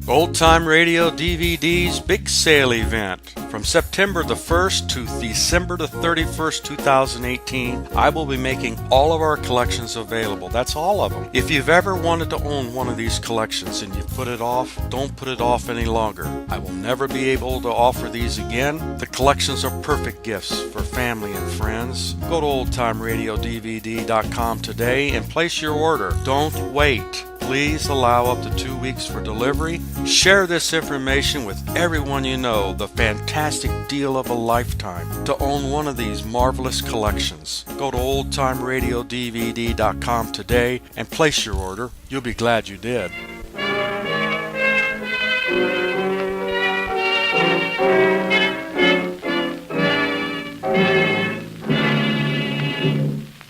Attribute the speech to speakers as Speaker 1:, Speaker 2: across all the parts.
Speaker 1: Old Time Radio DVD's Big Sale Event. From September the 1st to December the 31st, 2018, I will be making all of our collections available. That's all of them. If you've ever wanted to own one of these collections and you've put it off, don't put it off any longer. I will never be able to offer these again. The collections are perfect gifts for family and friends. Go to oldtimeradiodvd.com today and place your order. Don't wait. Please allow up to 2 weeks for delivery. Share this information with everyone you know. The fantastic deal of a lifetime to own one of these marvelous collections. Go to oldtimeradiodvd.com today and place your order. You'll be glad you did.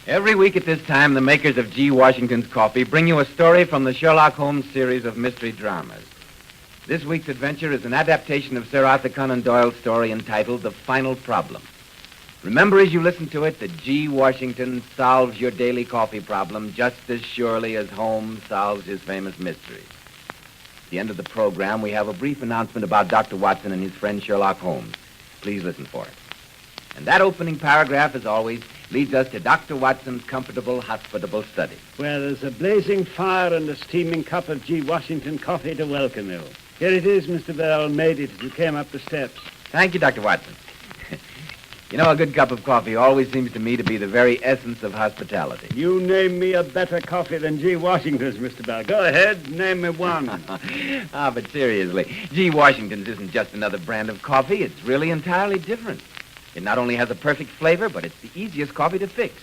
Speaker 2: Every week at this time, the makers of G. Washington's Coffee bring you a story from the Sherlock Holmes series of mystery dramas. This week's adventure is an adaptation of Sir Arthur Conan Doyle's story entitled The Final Problem. Remember as you listen to it that G. Washington solves your daily coffee problem just as surely as Holmes solves his famous mysteries. At the end of the program, we have a brief announcement about Dr. Watson and his friend Sherlock Holmes. Please listen for it. And that opening paragraph, as always, leads us to Dr. Watson's comfortable, hospitable study.
Speaker 3: Where there's a blazing fire and a steaming cup of G. Washington coffee to welcome you. Here it is, Mr. Bell. Made it as you came up the steps.
Speaker 2: Thank you, Dr. Watson. You know, a good cup of coffee always seems to me to be the very essence of hospitality.
Speaker 3: You name me a better coffee than G. Washington's, Mr. Bell. Go ahead, name me one.
Speaker 2: But seriously, G. Washington's isn't just another brand of coffee. It's really entirely different. It not only has a perfect flavor, but it's the easiest coffee to fix.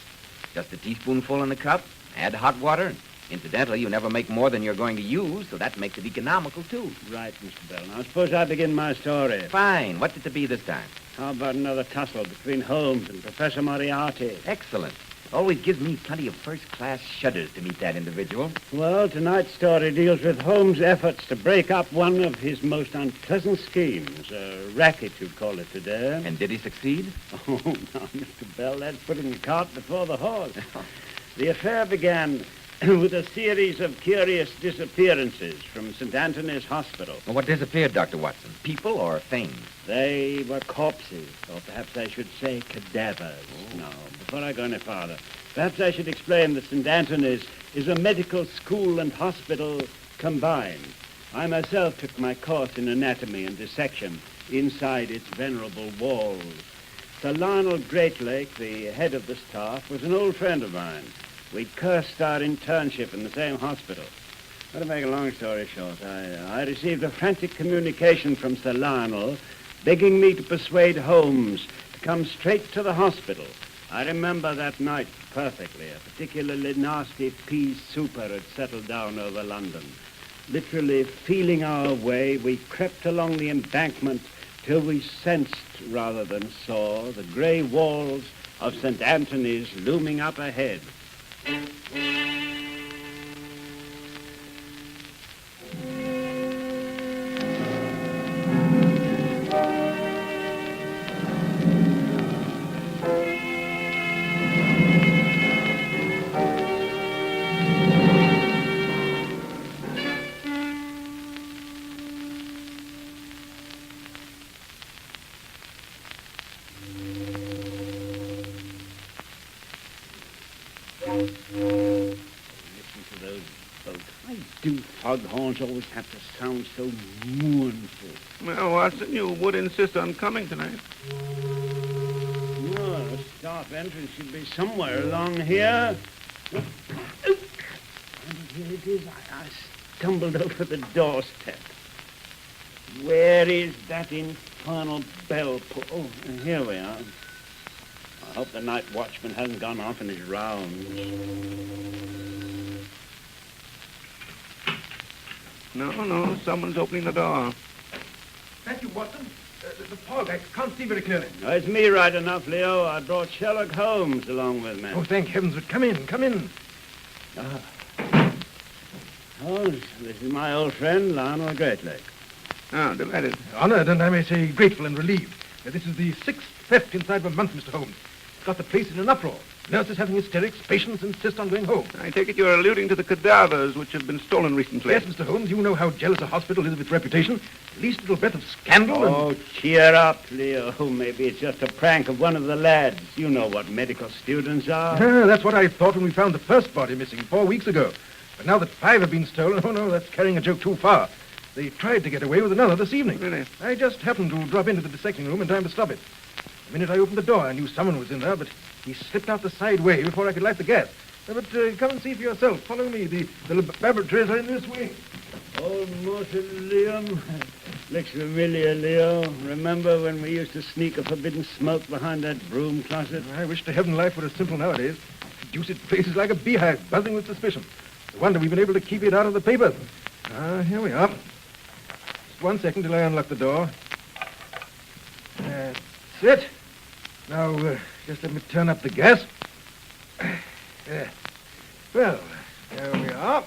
Speaker 2: Just a teaspoonful in the cup, add hot water, and incidentally, you never make more than you're going to use, so that makes it economical, too.
Speaker 3: Right, Mr. Bell. Now, suppose I begin my story.
Speaker 2: Fine. What's it to be this time?
Speaker 3: How about another tussle between Holmes and Professor Moriarty?
Speaker 2: Excellent. It always gives me plenty of first-class shudders to meet that individual.
Speaker 3: Well, tonight's story deals with Holmes' efforts to break up one of his most unpleasant schemes, a racket, you'd call it today.
Speaker 2: And did he succeed?
Speaker 3: Oh, now, Mr. Bell, that's putting the cart before the horse. The affair began with a series of curious disappearances from St. Anthony's Hospital.
Speaker 2: Well, what disappeared, Dr. Watson? People or things?
Speaker 3: They were corpses, or perhaps I should say cadavers. Oh. No, before I go any farther, perhaps I should explain that St. Anthony's is a medical school and hospital combined. I myself took my course in anatomy and dissection inside its venerable walls. Sir Lionel Greatlake, the head of the staff, was an old friend of mine. We'd cursed our internship in the same hospital. But to make a long story short, I received a frantic communication from Sir Lionel begging me to persuade Holmes to come straight to the hospital. I remember that night perfectly. A particularly nasty pea super had settled down over London. Literally feeling our way, we crept along the embankment till we sensed, rather than saw, the grey walls of St. Anthony's looming up ahead. Foghorns always have to sound so mournful.
Speaker 4: Well, Watson, you would insist on coming tonight.
Speaker 3: Well, the staff entrance should be somewhere along here. And here it is. I stumbled over the doorstep. Where is that infernal bell? Oh, here we are. I hope the night watchman hasn't gone off in his rounds.
Speaker 4: No, someone's opening the door.
Speaker 5: Thank you, Watson. The fog, I can't see very clearly.
Speaker 3: Oh, it's me right enough, Leo. I brought Sherlock Holmes along with me.
Speaker 5: Oh, thank heavens. But come in.
Speaker 3: Holmes, this is my old friend, Lionel Greatlake.
Speaker 4: Ah, delighted.
Speaker 5: Honored, and I may say grateful and relieved. This is the 6th theft inside of a month, Mr. Holmes. Got the place in an uproar. Nurse is having hysterics. Patients insist on going home.
Speaker 4: I take it you're alluding to the cadavers which have been stolen recently.
Speaker 5: Yes, Mr. Holmes, you know how jealous a hospital is of its reputation. The least little breath of scandal
Speaker 3: Oh, cheer up, Leo. Maybe it's just a prank of one of the lads. You know what medical students are.
Speaker 5: That's what I thought when we found the first body missing 4 weeks ago. But now that 5 have been stolen, oh no, that's carrying a joke too far. They tried to get away with another this evening.
Speaker 4: Really?
Speaker 5: I just happened to drop into the dissecting room in time to stop it. The minute I opened the door, I knew someone was in there, but he slipped out the side way before I could light the gas. But come and see for yourself. Follow me. The laboratories are in this wing.
Speaker 3: Old mausoleum. Looks familiar, Leo. Remember when we used to sneak a forbidden smoke behind that broom closet?
Speaker 5: I wish to heaven life were as simple nowadays. Deuced place is like a beehive, buzzing with suspicion. No wonder we've been able to keep it out of the papers. Here we are. Just 1 second till I unlock the door. That's it. Now, just let me turn up the gas. Well, there we are.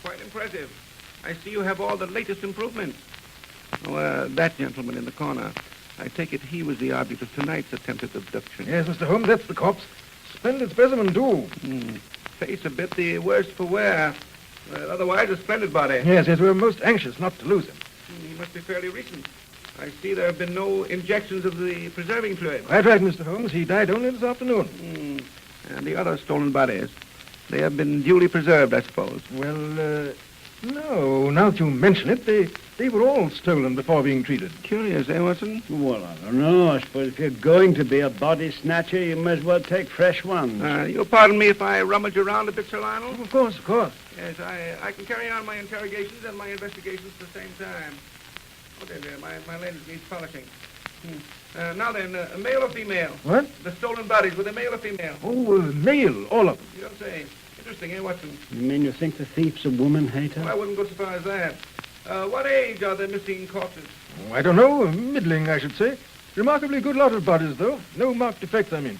Speaker 4: Quite impressive. I see you have all the latest improvements. Oh, that gentleman in the corner. I take it he was the object of tonight's attempted abduction.
Speaker 5: Yes, Mr. Holmes, that's the corpse. Splendid specimen, too.
Speaker 4: Face a bit the worse for wear. Otherwise, a splendid body.
Speaker 5: Yes, we were most anxious not to lose him.
Speaker 4: He must be fairly recent. I see there have been no injections of the preserving fluid.
Speaker 5: Quite right, Mr. Holmes. He died only this afternoon.
Speaker 4: And the other stolen bodies, they have been duly preserved, I suppose.
Speaker 5: Well, no. Now that you mention it, they were all stolen before being treated.
Speaker 4: Curious, eh, Watson?
Speaker 3: Well, I don't know. I suppose if you're going to be a body snatcher, you may as well take fresh ones.
Speaker 4: You'll pardon me if I rummage around a bit, Sir Lionel?
Speaker 5: Of course, of course.
Speaker 4: Yes, I can carry on my interrogations and my investigations at the same time. Oh, there, my lens needs polishing. Now then, male or female?
Speaker 5: What?
Speaker 4: The stolen bodies, were they male or female?
Speaker 5: Oh, male, all of them.
Speaker 4: You don't say. Interesting, eh, Watson?
Speaker 3: You mean you think the thief's a woman hater?
Speaker 4: Well, I wouldn't go so far as that. What age are the missing corpses?
Speaker 5: Oh, I don't know. Middling, I should say. Remarkably good lot of bodies, though. No marked defects, I mean.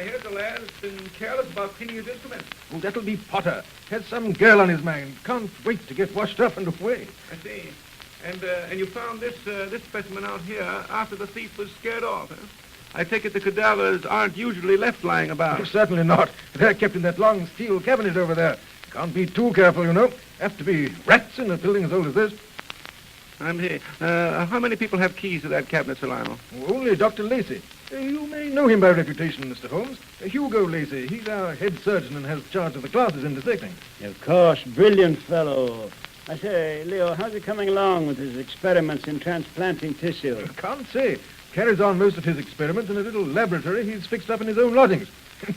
Speaker 4: Here's a lad who's been careless about cleaning his instruments.
Speaker 5: Oh, that'll be Potter. Has some girl on his mind. Can't wait to get washed up and away.
Speaker 4: I see. And you found this specimen out here after the thief was scared off, huh? I take it the cadavers aren't usually left lying about.
Speaker 5: Oh, certainly not. They're kept in that long steel cabinet over there. Can't be too careful, you know. Have to be rats in a building as old as this.
Speaker 4: I'm here. How many people have keys to that cabinet, Sir Lionel?
Speaker 5: Oh, only Dr. Lacey. You may know him by reputation, Mr. Holmes. Hugo Lacey. He's our head surgeon and has charge of the classes in dissecting.
Speaker 3: Of course, brilliant fellow. I say, Leo, how's he coming along with his experiments in transplanting tissue?
Speaker 5: Can't say. Carries on most of his experiments in a little laboratory he's fixed up in his own lodgings.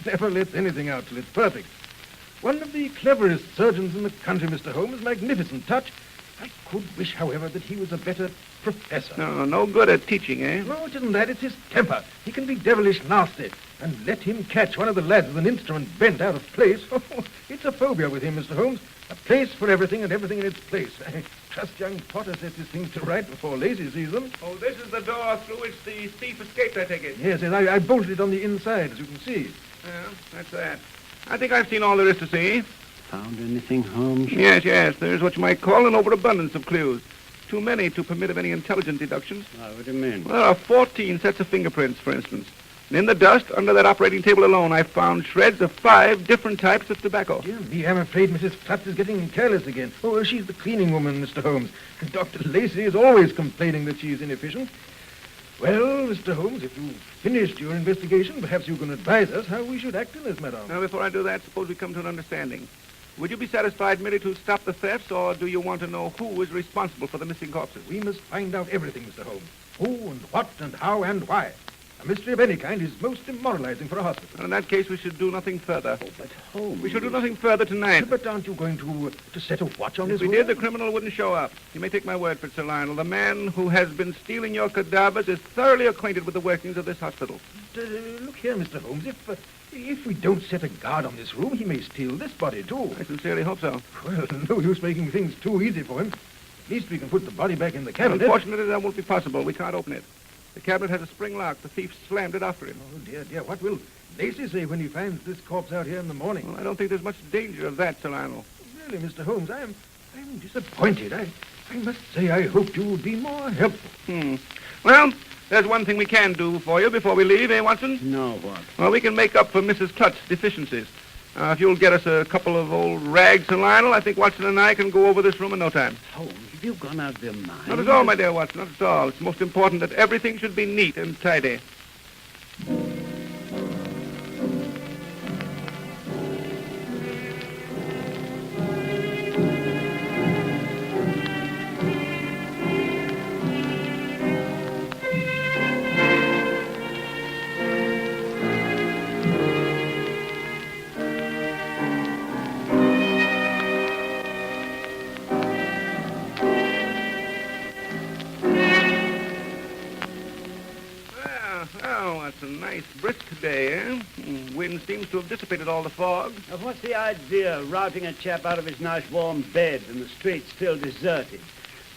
Speaker 5: Never lets anything out till it's perfect. One of the cleverest surgeons in the country, Mr. Holmes. Magnificent touch. I could wish, however, that he was a better professor.
Speaker 4: No good at teaching, eh?
Speaker 5: No, it isn't that. It's his temper. He can be devilish nasty. And let him catch one of the lads with an instrument bent out of place. Oh, it's a phobia with him, Mr. Holmes. A place for everything and everything in its place. I trust young Potter sets his things to right before Lacey sees them.
Speaker 4: Oh, this is the door through which the thief escaped, I take it.
Speaker 5: Yes, I bolted it on the inside, as you can see.
Speaker 4: Yeah, that's that. I think I've seen all there is to see.
Speaker 3: Found anything, Holmes?
Speaker 4: Yes. There's what you might call an overabundance of clues. Too many to permit of any intelligent deductions.
Speaker 3: What do you mean?
Speaker 4: Well, there are 14 sets of fingerprints, for instance. And in the dust, under that operating table alone, I found shreds of 5 different types of tobacco.
Speaker 5: Dear me, I'm afraid Mrs. Flutz is getting careless again. Oh, she's the cleaning woman, Mr. Holmes. Dr. Lacey is always complaining that she's inefficient. Well, Mr. Holmes, if you've finished your investigation, perhaps you can advise us how we should act in this matter.
Speaker 4: Now, before I do that, suppose we come to an understanding. Would you be satisfied merely to stop the thefts, or do you want to know who is responsible for the missing corpses?
Speaker 5: We must find out everything, Mr. Holmes. Who and what and how and why. A mystery of any kind is most demoralizing for a hospital.
Speaker 4: In that case, we should do nothing further.
Speaker 3: Oh, but Holmes...
Speaker 4: We should do nothing further tonight.
Speaker 5: But aren't you going to set a watch on
Speaker 4: If
Speaker 5: this
Speaker 4: we
Speaker 5: room?
Speaker 4: did, the criminal wouldn't show up. You may take my word for it, Sir Lionel. The man who has been stealing your cadavers is thoroughly acquainted with the workings of this hospital.
Speaker 5: Look here, Mr. Holmes. If we don't set a guard on this room, he may steal this body, too.
Speaker 4: I sincerely hope so.
Speaker 5: Well, no use making things too easy for him. At least we can put the body back in the cabinet.
Speaker 4: Unfortunately, that won't be possible. We can't open it. The cabinet has a spring lock. The thief slammed it after him.
Speaker 5: Oh, dear. What will Lacey say when he finds this corpse out here in the morning?
Speaker 4: Well, I don't think there's much danger of that, Sir Lionel.
Speaker 5: Really, Mr. Holmes, I'm I'm disappointed. I must say I hoped you would be more helpful.
Speaker 4: Well, there's one thing we can do for you before we leave, eh, Watson?
Speaker 3: No, what?
Speaker 4: Well, we can make up for Mrs. Clutt's deficiencies. If you'll get us a couple of old rags and Lionel, I think Watson and I can go over this room in no time.
Speaker 3: Holmes, have you gone out of your mind?
Speaker 4: Not at all, my dear Watson, not at all. It's most important that everything should be neat and tidy. Well, it's a nice brisk day, eh? Wind seems to have dissipated all the fog.
Speaker 3: Now, what's the idea of routing a chap out of his nice warm bed and the streets still deserted?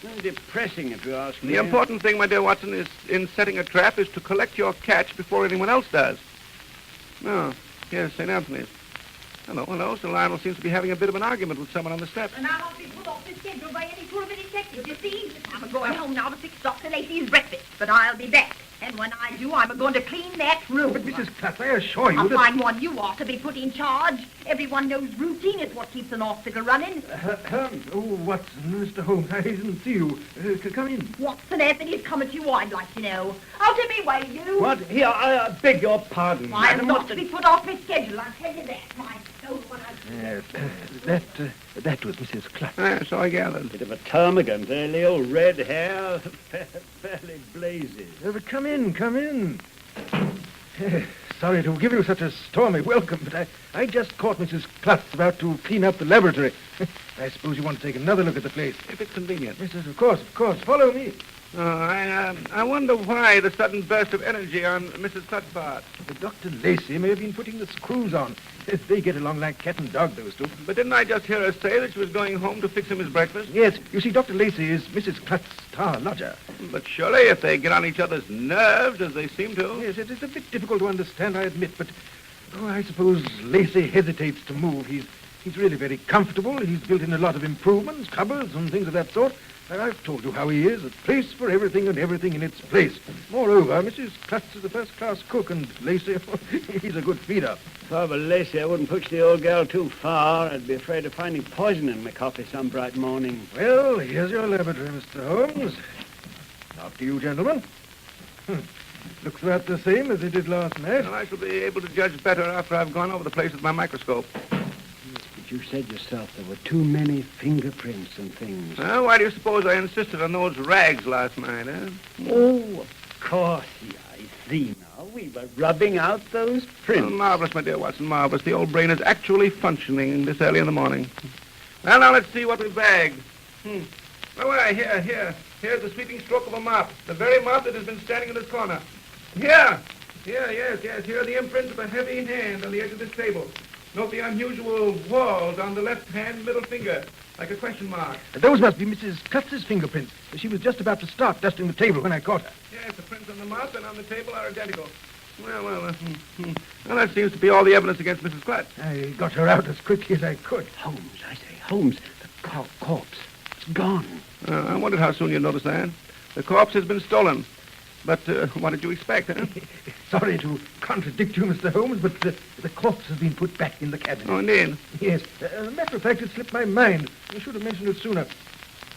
Speaker 3: Very depressing, if you ask me.
Speaker 4: The important thing, my dear Watson, is in setting a trap is to collect your catch before anyone else does. Oh, here's St. Anthony's. Hello. Sir Lionel seems to be having a bit of an argument with someone on the steps.
Speaker 6: And I won't be put off the schedule by any tour of a detective, you see. I'm going home now to fix Dr. Lacey's breakfast, but I'll be back. And when I do, I'm going to clean that room.
Speaker 5: But, Mrs. Clutt, I assure you
Speaker 6: A
Speaker 5: that...
Speaker 6: fine one you ought to be put in charge. Everyone knows routine is what keeps an hospital running.
Speaker 5: Oh, Watson, Mr. Holmes, I didn't see you. Come in.
Speaker 6: Watson Anthony's coming to you, I'd like to know. Out of me way, you.
Speaker 3: What? Here, I beg your pardon.
Speaker 6: I'm
Speaker 3: madam.
Speaker 6: not to be put off my schedule, I'll tell you that. My soul, when I...
Speaker 5: That was Mrs. Clutt.
Speaker 4: So I gathered.
Speaker 3: Bit of a termagant, eh, Leo? Red hair, fairly blazes.
Speaker 5: But come in. Sorry to give you such a stormy welcome, but I just caught Mrs. Clutz about to clean up the laboratory. I suppose you want to take another look at the place.
Speaker 4: If it's convenient.
Speaker 5: Yes, of course. Follow me.
Speaker 4: I wonder why the sudden burst of energy on Mrs. Clutt's part.
Speaker 5: Dr. Lacey may have been putting the screws on. They get along like cat and dog, those two.
Speaker 4: But didn't I just hear her say that she was going home to fix him his breakfast?
Speaker 5: Yes, you see, Dr. Lacey is Mrs. Clutt's star lodger.
Speaker 4: But surely if they get on each other's nerves, as they seem to...
Speaker 5: Yes, it is a bit difficult to understand, I admit, but I suppose Lacey hesitates to move. He's really very comfortable. He's built in a lot of improvements, cupboards and things of that sort. I've told you how he is, a place for everything and everything in its place. Moreover, Mrs. Clutz is a first-class cook, and Lacey, he's a good feeder.
Speaker 3: If I were Lacey, I wouldn't push the old girl too far. I'd be afraid of finding poison in my coffee some bright morning.
Speaker 5: Well, here's your laboratory, Mr. Holmes. After you, gentlemen. Looks about the same as it did last night.
Speaker 4: Well, I shall be able to judge better after I've gone over the place with my microscope.
Speaker 3: But you said yourself there were too many fingerprints and things.
Speaker 4: Well, why do you suppose I insisted on those rags last night, eh?
Speaker 3: Oh, of course. Yeah, I see now. We were rubbing out those prints.
Speaker 4: Oh, marvelous, my dear Watson, marvelous. The old brain is actually functioning this early in the morning. Well, now let's see what we've bagged. Oh, here's the sweeping stroke of a mop. The very mop that has been standing in this corner. Yes. Here are the imprints of a heavy hand on the edge of this table. Note the unusual whorls on the left-hand middle finger, like a question mark.
Speaker 5: Those must be Mrs. Clutz's fingerprints. She was just about to start dusting the table when I caught her.
Speaker 4: Yes, the prints on the mop and on the table are identical. Well, that seems to be all the evidence against Mrs. Clutz.
Speaker 5: I got her out as quickly as I could.
Speaker 3: Holmes, the corpse. It's gone.
Speaker 4: I wondered how soon you'd notice that. The corpse has been stolen. But what did you expect, huh?
Speaker 5: Sorry to contradict you, Mr. Holmes, but the corpse has been put back in the cabinet.
Speaker 4: Oh, indeed.
Speaker 5: Yes. As a matter of fact, it slipped my mind. I should have mentioned it sooner.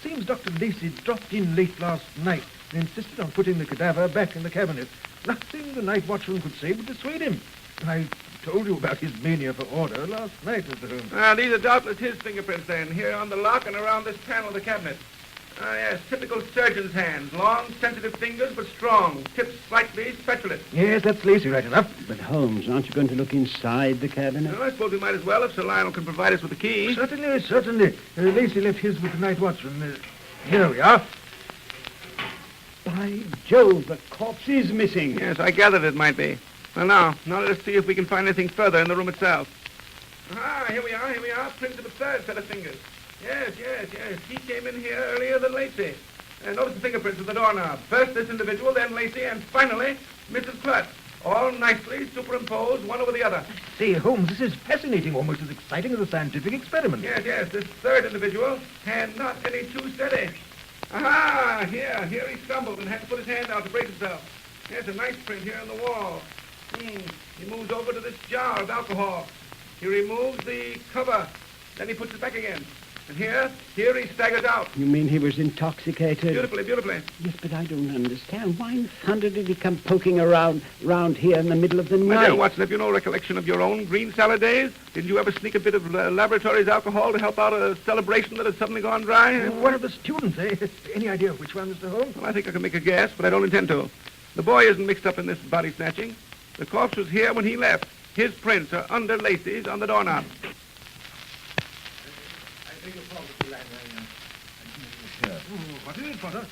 Speaker 5: Seems Dr. Lacey dropped in late last night and insisted on putting the cadaver back in the cabinet. Nothing the night watchman could say would dissuade him. I told you about his mania for order last night, Mr. Holmes.
Speaker 4: These are doubtless his fingerprints, then, here on the lock and around this panel of the cabinet. Yes, typical surgeon's hands. Long, sensitive fingers, but strong. Tips slightly spatulate.
Speaker 5: Yes, that's Lacey right enough.
Speaker 3: But, Holmes, aren't you going to look inside the cabinet?
Speaker 4: Well, I suppose we might as well if Sir Lionel can provide us with the key.
Speaker 5: Certainly. Lacey left his with the night watchman. Here we are.
Speaker 3: By Jove, the corpse is missing.
Speaker 4: Yes, I gathered it might be. Well, now let us see if we can find anything further in the room itself. Here we are. Prints of a third set of fingers. Yes. He came in here earlier than Lacey. Notice the fingerprints of the doorknob. First this individual, then Lacey, and finally Mrs. Clutz. all nicely superimposed one over the other.
Speaker 5: Say, Holmes, this is fascinating, almost as exciting as a scientific experiment.
Speaker 4: Yes, this third individual, hand not any too steady. Aha, here he stumbled and had to put his hand out to brace himself. There's a nice print here on the wall. He moves over to this jar of alcohol. He removes the cover, then he puts it back again. And here he staggers out.
Speaker 3: You mean he was intoxicated?
Speaker 4: Beautifully.
Speaker 3: Yes, but I don't understand. Why in thunder did he come poking around here in the middle of the night?
Speaker 4: My dear Watson, have you no recollection of your own green salad days? Didn't you ever sneak a bit of laboratory's alcohol to help out a celebration that had suddenly gone dry?
Speaker 5: One of the students, eh? Any idea of which one, Mr. Holmes?
Speaker 4: Well, I think I can make a guess, but I don't intend to. The boy isn't mixed up in this body snatching. The corpse was here when he left. His prints are under Lacey's on the doorknob.
Speaker 5: What is it, Potter?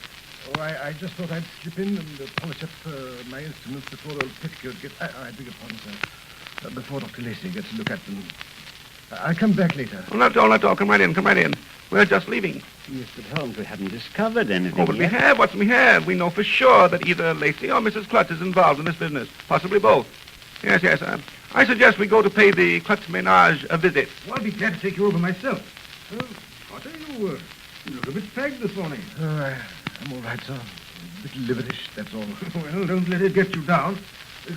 Speaker 5: Oh, I just thought I'd slip in and polish up my instruments before those petticoats get... I beg your pardon, sir. Before Dr. Lacey gets to look at them. I'll come back later.
Speaker 4: Well, not all. Come right in. We're just leaving.
Speaker 3: Yes, but Holmes, we haven't discovered anything
Speaker 4: Oh, but
Speaker 3: yet.
Speaker 4: we have, Watson, we have. We know for sure that either Lacey or Mrs. Klutz is involved in this business. Possibly both. Yes. I suggest we go to pay the Klutz ménage a visit.
Speaker 5: Well, I'll be glad to take you over myself. Potter, you look a bit fagged this morning. Oh, I'm all right, sir. A bit liverish, that's all. Well, don't let it get you down.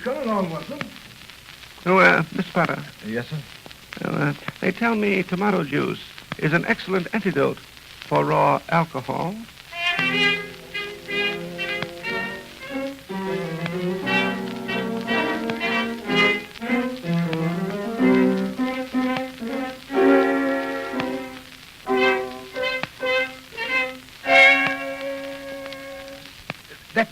Speaker 5: Come along, Watson.
Speaker 4: Oh, Mr. Potter.
Speaker 5: Yes, sir?
Speaker 4: Well, they tell me tomato juice is an excellent antidote for raw alcohol.
Speaker 5: That's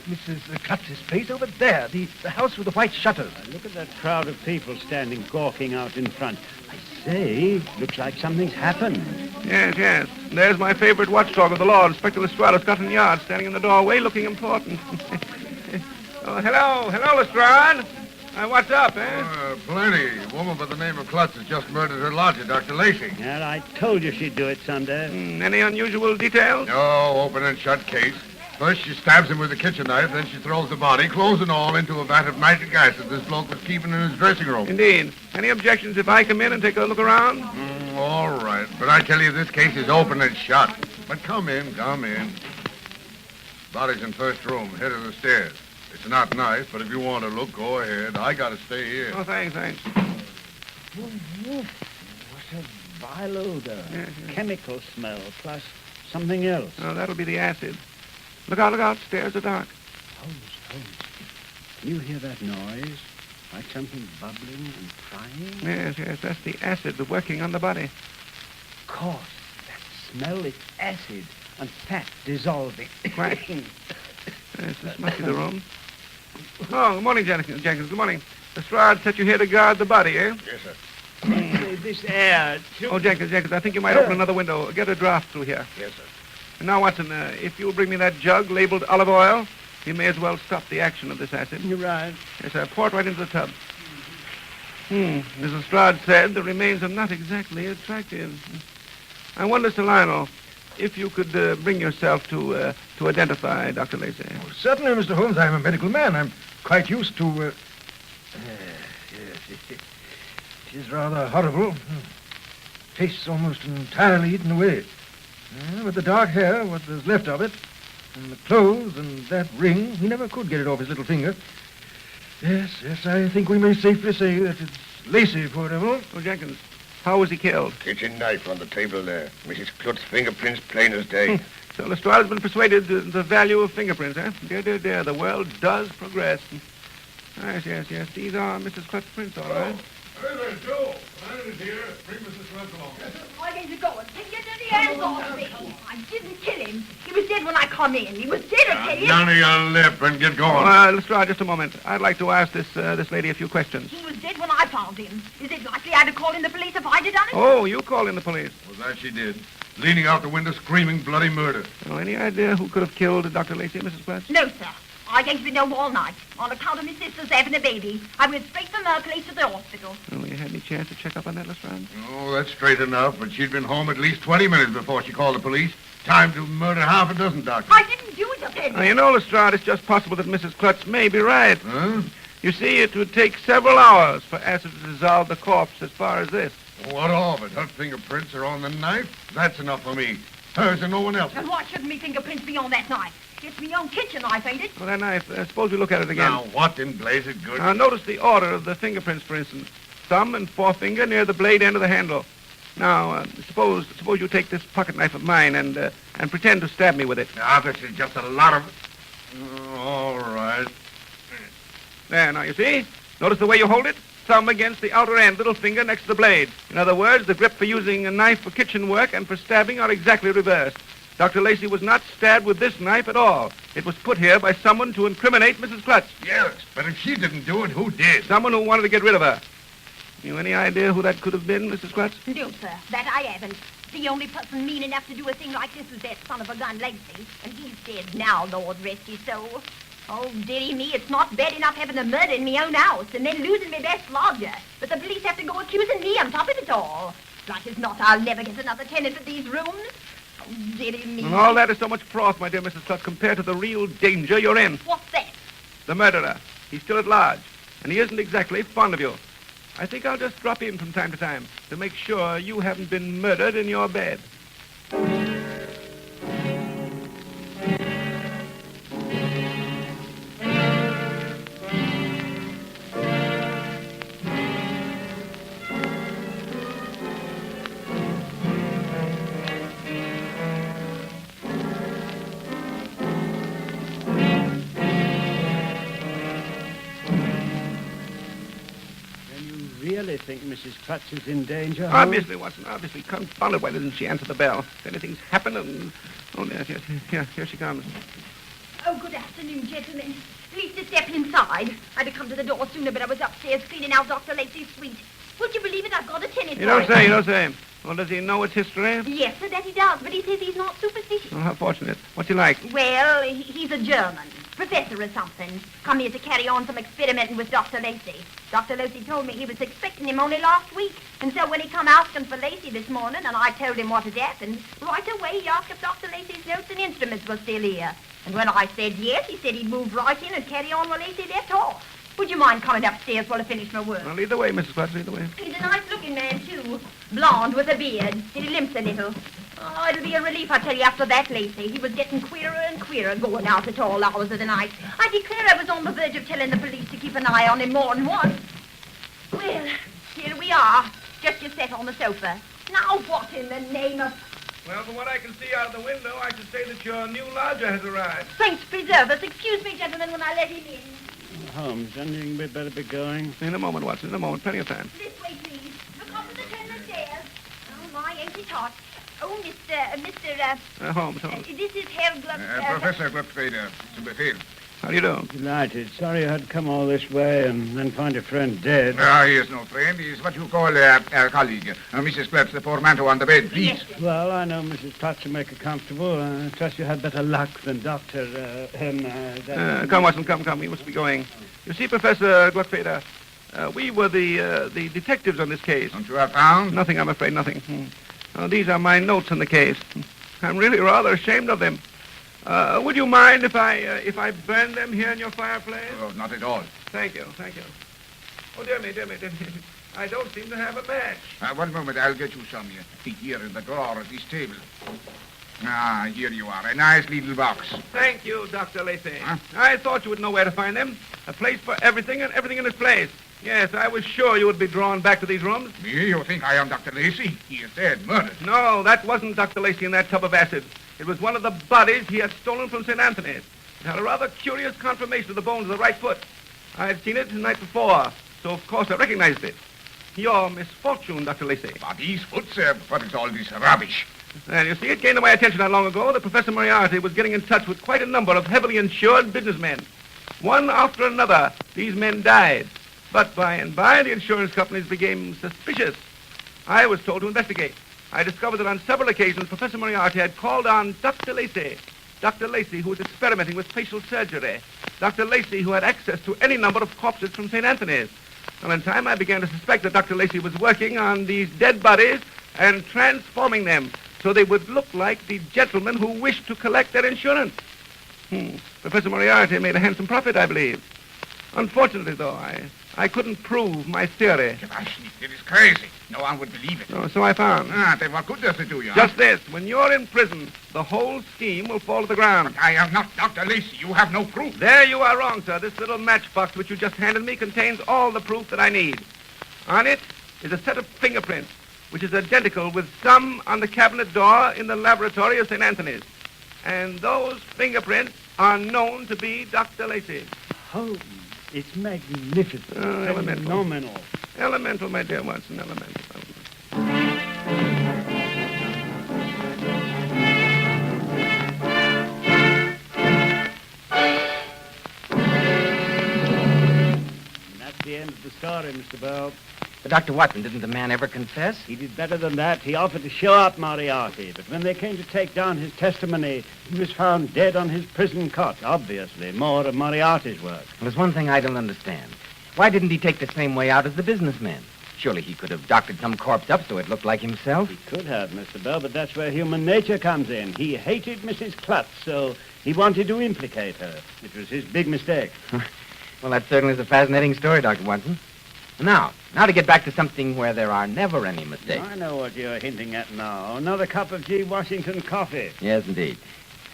Speaker 5: Mrs. Klutz's place over there, the house with the white shutters.
Speaker 3: Look at that crowd of people standing gawking out in front. I say, looks like something's happened.
Speaker 4: Yes. There's my favorite watchdog of the law, Inspector Lestrade, Scotland Yard, standing in the doorway looking important. Oh, hello, Lestrade. What's up, eh?
Speaker 7: Plenty. A woman by the name of Klutz has just murdered her lodger, Dr. Lacey.
Speaker 3: Well, I told you she'd do it someday.
Speaker 4: Any unusual details?
Speaker 7: No, open and shut case. First she stabs him with a kitchen knife, then she throws the body, clothes and all, into a vat of nitric acid this bloke was keeping in his dressing room.
Speaker 4: Indeed. Any objections if I come in and take a look around?
Speaker 7: All right. But I tell you, this case is open and shut. But come in. Body's in first room, head of the stairs. It's not nice, but if you want to look, go ahead. I gotta stay here.
Speaker 4: Oh, thanks.
Speaker 3: What a vile odor.
Speaker 4: Yes.
Speaker 3: Chemical smell, plus something else.
Speaker 4: Oh, that'll be the acid. Look out. Stairs are dark.
Speaker 3: Holmes. Can you hear that noise? Like something bubbling and frying?
Speaker 4: Yes. That's the acid working on the body.
Speaker 3: Of course. That smell is acid and fat dissolving.
Speaker 4: Quack. Yes, this must be the room. Oh, good morning, Jenkins. Good morning. Lestrade set you here to guard the body, eh?
Speaker 7: Yes, sir.
Speaker 3: This air, too.
Speaker 4: Oh, Jenkins, I think you might open another window. Get a draft through here.
Speaker 7: Yes, sir.
Speaker 4: And now, Watson, if you'll bring me that jug labeled olive oil, you may as well stop the action of this acid.
Speaker 3: You're right.
Speaker 4: Yes, sir. Pour it right into the tub. As Lestrade said, the remains are not exactly attractive. I wonder, Sir Lionel, if you could bring yourself to identify Dr. Lacey.
Speaker 5: Oh, certainly, Mr. Holmes. I'm a medical man. I'm quite used to... Yes, it is rather horrible. Face almost entirely eaten away. But the dark hair, what there's left of it, and the clothes and that ring, he never could get it off his little finger. Yes, I think we may safely say that it's Lacey, poor devil.
Speaker 4: Oh, Jenkins, how was he killed?
Speaker 7: Kitchen knife on the table there. Mrs. Klutz's fingerprints plain as day.
Speaker 4: So Lestrade has been persuaded the value of fingerprints, eh? Dear, the world does progress. Yes. These are Mrs. Klutz's prints, all right.
Speaker 7: Hey there, Joe. Brandon is here. Bring Mrs. Klutz along.
Speaker 6: Why didn't you go and take your dirty hands off me? I didn't kill him. He was dead when I come in. He was dead, I tell you.
Speaker 7: Down to your lip and get going.
Speaker 4: Lestrade, just a moment. I'd like to ask this lady a few questions.
Speaker 6: He was dead when I found him. Is it likely I'd have called in the police if I'd have done it?
Speaker 4: Oh, you called in the police.
Speaker 7: Well, that she did. Leaning out the window, screaming bloody murder.
Speaker 4: Oh, any idea who could have killed Dr. Lacey, Mrs. Klutz?
Speaker 6: No, sir. I ain't been home all night. On account of my sister's having a baby, I went straight from her place to the hospital.
Speaker 4: Oh, you had any chance to check up on that, Lestrade?
Speaker 7: Oh, that's straight enough, but she'd been home at least 20 minutes before she called the police. Time to murder half a dozen doctors.
Speaker 6: I didn't do it, I tell you.
Speaker 4: Now, you know, Lestrade, it's just possible that Mrs. Klutz may be right.
Speaker 7: Huh?
Speaker 4: You see, it would take several hours for acid to dissolve the corpse as far as this.
Speaker 7: What of it? Her fingerprints are on the knife. That's enough for me. Hers and no one else.
Speaker 6: And why shouldn't me fingerprints be on that knife? It's me own kitchen knife, ain't it?
Speaker 4: Well, that knife, suppose we look at it again.
Speaker 7: Now, what in blazes good?
Speaker 4: Now, notice the order of the fingerprints, for instance. Thumb and forefinger near the blade end of the handle. Now, suppose you take this pocket knife of mine and pretend to stab me with it.
Speaker 7: Ah, this is just a lot of... all right.
Speaker 4: There, now, you see? Notice the way you hold it? Thumb against the outer end, little finger next to the blade. In other words, the grip for using a knife for kitchen work and for stabbing are exactly reversed. Dr. Lacey was not stabbed with this knife at all. It was put here by someone to incriminate Mrs. Klutz.
Speaker 7: Yes, but if she didn't do it, who did?
Speaker 4: Someone who wanted to get rid of her. You any idea who that could have been, Mrs. Klutz?
Speaker 6: No, sir, that I haven't. The only person mean enough to do a thing like this was that son of a gun, Lacey. And he's dead now, Lord rest his soul. Oh, dearie me, it's not bad enough having a murder in me own house and then losing me best lodger. But the police have to go accusing me on top of it all. Like as not, I'll never get another tenant for these rooms. Oh, dearie me.
Speaker 4: And all that is so much froth, my dear Mrs. Klutz, compared to the real danger you're in.
Speaker 6: What's that?
Speaker 4: The murderer. He's still at large, and he isn't exactly fond of you. I think I'll just drop in from time to time to make sure you haven't been murdered in your bed.
Speaker 3: Really think Mrs. Klutz is in danger? Holmes?
Speaker 4: Obviously, Watson, obviously. Confounded, why doesn't she answer the bell? If anything's happened, and... Oh, yes, here she comes.
Speaker 6: Oh, good afternoon, gentlemen. Please to step inside. I'd have come to the door sooner, but I was upstairs cleaning out Dr. Lacey's suite. Would you believe it? I've got a tenant.
Speaker 4: You don't say. Well, does he know its history?
Speaker 6: Yes, sir, that he does, but he says he's not superstitious.
Speaker 4: Oh, how fortunate. What's he like?
Speaker 6: Well, he's a German. Professor or something. Come here to carry on some experimenting with Dr. Lacey. Dr. Lacey told me he was expecting him only last week. And so when he come asking for Lacey this morning, and I told him what had happened, right away he asked if Dr. Lacey's notes and instruments were still here. And when I said yes, he said he'd move right in and carry on where Lacey left off. Would you mind coming upstairs while I finish my work?
Speaker 4: Well, lead the way, Mrs. Klutz, lead the way.
Speaker 6: He's a nice-looking man, too. Blonde with a beard. He limps a little. Oh, it'll be a relief, I tell you, after that, Lacey. He was getting queerer and queerer going out at all hours of the night. I declare I was on the verge of telling the police to keep an eye on him more than once. Well, here we are. Just you sat on the sofa. Now what in the name of...
Speaker 4: Well, from what I can see out of the window, I should say that your new lodger has arrived.
Speaker 6: Saints preserve us. Excuse me, gentlemen, when I let him in.
Speaker 3: Holmes, don't you think we'd better be going?
Speaker 4: In a moment, Watson, in a moment. Plenty of time.
Speaker 6: This way, please. Look up at the turn of the stairs. Oh, my, ain't it hot? Oh, Mr.
Speaker 4: Holmes.
Speaker 6: This is Herr Gluck...
Speaker 7: Professor Gluckfeder, to befehl.
Speaker 4: How do you do?
Speaker 3: Delighted. Sorry I had to come all this way and then find a friend dead.
Speaker 7: He is no friend. He is what you call a colleague. Mrs. Klutz, the portmanteau on the bed, please.
Speaker 6: Yes, sir.
Speaker 3: Well, I know Mrs. Klutz will make her comfortable. I trust you had better luck than Dr.
Speaker 4: Come, Watson, come. We must be going. You see, Professor Gluckfeder, we were the detectives on this case.
Speaker 7: Don't you have found?
Speaker 4: Nothing, I'm afraid, nothing. These are my notes on the case. I'm really rather ashamed of them. Would you mind if I burn them here in your fireplace?
Speaker 7: Oh, not at all.
Speaker 4: Thank you. Oh, dear me. I don't seem to have a match.
Speaker 7: 1 moment, I'll get you some here in the drawer of this table. Ah, here you are. A nice little box.
Speaker 4: Thank you, Dr. Lacey.
Speaker 7: Huh?
Speaker 4: I thought you would know where to find them. A place for everything and everything in its place. Yes, I was sure you would be drawn back to these rooms.
Speaker 7: Me? You think I am Dr. Lacey? He is dead, murdered.
Speaker 4: No, that wasn't Dr. Lacey in that tub of acid. It was one of the bodies he had stolen from St. Anthony's. It had a rather curious conformation of the bones of the right foot. I had seen it the night before, so of course I recognized it. Your misfortune, Dr. Lacey.
Speaker 7: But these foot, sir, what is all this rubbish?
Speaker 4: And you see, it came to my attention not long ago that Professor Moriarty was getting in touch with quite a number of heavily insured businessmen. One after another, these men died. But by and by, the insurance companies became suspicious. I was told to investigate. I discovered that on several occasions, Professor Moriarty had called on Dr. Lacey. Dr. Lacey, who was experimenting with facial surgery. Dr. Lacey, who had access to any number of corpses from St. Anthony's. Well, in time, I began to suspect that Dr. Lacey was working on these dead bodies and transforming them so they would look like the gentlemen who wished to collect their insurance. Professor Moriarty made a handsome profit, I believe. Unfortunately, though, I couldn't prove my theory.
Speaker 7: It is crazy. No one would believe it.
Speaker 4: No, so I found.
Speaker 7: Then what good does it do you?
Speaker 4: Just this. When you're in prison, the whole scheme will fall to the ground.
Speaker 7: I am not Dr. Lacey. You have no proof.
Speaker 4: There you are wrong, sir. This little matchbox which you just handed me contains all the proof that I need. On it is a set of fingerprints, which is identical with some on the cabinet door in the laboratory of St. Anthony's. And those fingerprints are known to be Dr. Lacey.
Speaker 3: Holmes, it's magnificent.
Speaker 4: Elemental.
Speaker 3: Phenomenal.
Speaker 4: Elemental, my dear Watson, elemental.
Speaker 3: And that's the end of the story, Mr. Bell.
Speaker 2: But Dr. Watson, didn't the man ever confess?
Speaker 3: He did better than that. He offered to show up Moriarty, but when they came to take down his testimony, he was found dead on his prison cot. Obviously, more of Moriarty's work.
Speaker 2: Well, there's one thing I don't understand. Why didn't he take the same way out as the businessman? Surely he could have doctored some corpse up so it looked like himself.
Speaker 3: He could have, Mr. Bell, but that's where human nature comes in. He hated Mrs. Klutz, so he wanted to implicate her. It was his big mistake.
Speaker 2: Well, that certainly is a fascinating story, Dr. Watson. Now to get back to something where there are never any mistakes.
Speaker 3: I know what you're hinting at now. Another cup of G. Washington coffee.
Speaker 2: Yes, indeed.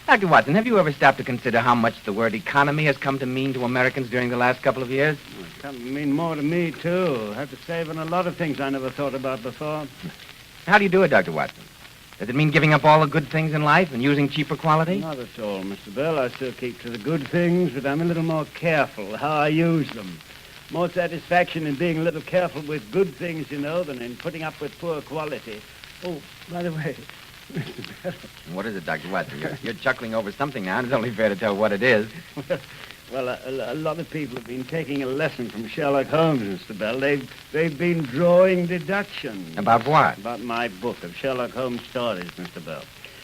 Speaker 2: Dr. Watson, have you ever stopped to consider how much the word economy has come to mean to Americans during the last couple of years?
Speaker 3: Well, it's come to mean more to me, too. I have to save on a lot of things I never thought about before.
Speaker 2: How do you do it, Dr. Watson? Does it mean giving up all the good things in life and using cheaper quality?
Speaker 3: Not at all, Mr. Bell. I still keep to the good things, but I'm a little more careful how I use them. More satisfaction in being a little careful with good things, you know, than in putting up with poor quality. Oh, by the way, Mr. Bell.
Speaker 2: What is it, Dr. Watson? You're chuckling over something now, and it's only fair to tell what it is.
Speaker 3: Well, a lot of people have been taking a lesson from Sherlock Holmes, Mr. Bell. They've been drawing deductions.
Speaker 2: About what?
Speaker 3: About my book of Sherlock Holmes stories, Mr. Bell.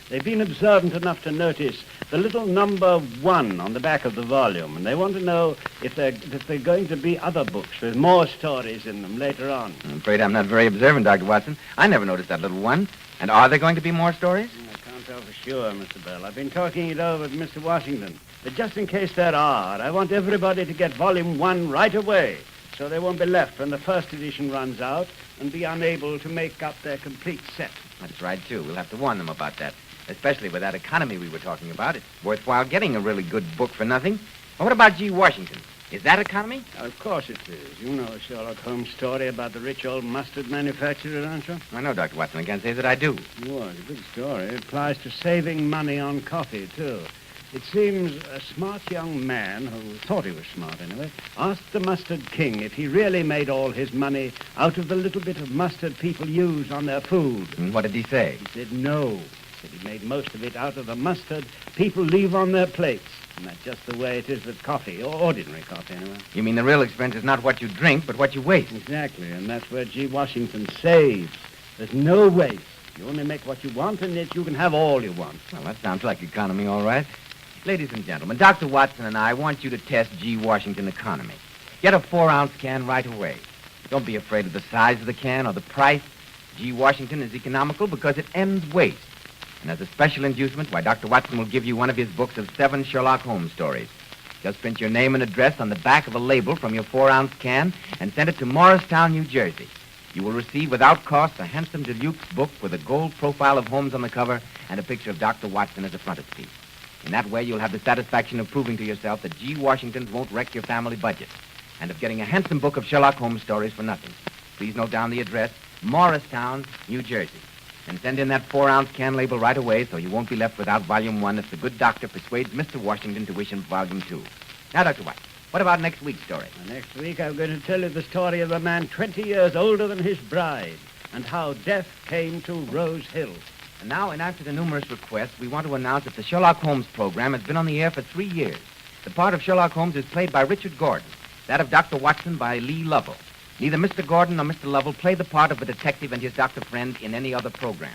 Speaker 3: They've been observant enough to notice the little number 1 on the back of the volume, and they want to know if there are going to be other books with more stories in them later on.
Speaker 2: I'm afraid I'm not very observant, Dr. Watson. I never noticed that little one. And are there going to be more stories?
Speaker 3: I can't tell for sure, Mr. Bell. I've been talking it over with Mr. Washington. But just in case there are, I want everybody to get Volume 1 right away, so they won't be left when the first edition runs out and be unable to make up their complete set.
Speaker 2: That's right, too. We'll have to warn them about that. Especially with that economy we were talking about. It's worthwhile getting a really good book for nothing. Well, what about G. Washington? Is that economy?
Speaker 3: Of course it is. You know a Sherlock Holmes story about the rich old mustard manufacturer, don't you?
Speaker 2: I know, Dr. Watson. I can't say that I do.
Speaker 3: Well, it's a good story. It applies to saving money on coffee, too. It seems a smart young man, who thought he was smart anyway, asked the Mustard King if he really made all his money out of the little bit of mustard people use on their food.
Speaker 2: And what did he say?
Speaker 3: He said no. He said he made most of it out of the mustard people leave on their plates. And that's just the way it is with coffee, or ordinary coffee anyway.
Speaker 2: You mean the real expense is not what you drink, but what you waste?
Speaker 3: Exactly, and that's where G. Washington saves. There's no waste. You only make what you want, and yet you can have all you want.
Speaker 2: Well, that sounds like economy, all right. Ladies and gentlemen, Dr. Watson and I want you to test G. Washington economy. Get a 4-ounce can right away. Don't be afraid of the size of the can or the price. G. Washington is economical because it ends waste. And as a special inducement, why, Dr. Watson will give you one of his books of 7 Sherlock Holmes stories. Just print your name and address on the back of a label from your 4-ounce can and send it to Morristown, New Jersey. You will receive without cost a handsome deluxe book with a gold profile of Holmes on the cover and a picture of Dr. Watson as a frontispiece. In that way, you'll have the satisfaction of proving to yourself that G. Washingtons won't wreck your family budget and of getting a handsome book of Sherlock Holmes stories for nothing. Please note down the address, Morristown, New Jersey. And send in that 4-ounce can label right away so you won't be left without Volume 1 if the good doctor persuades Mr. Washington to wish him Volume 2. Now, Dr. Watson, what about next week's story?
Speaker 3: Next week, I'm going to tell you the story of a man 20 years older than his bride and how death came to Rose Hill.
Speaker 2: And now, in answer to numerous requests, we want to announce that the Sherlock Holmes program has been on the air for 3 years. The part of Sherlock Holmes is played by Richard Gordon, that of Dr. Watson by Lee Lovell. Neither Mr. Gordon nor Mr. Lovell play the part of a detective and his doctor friend in any other program.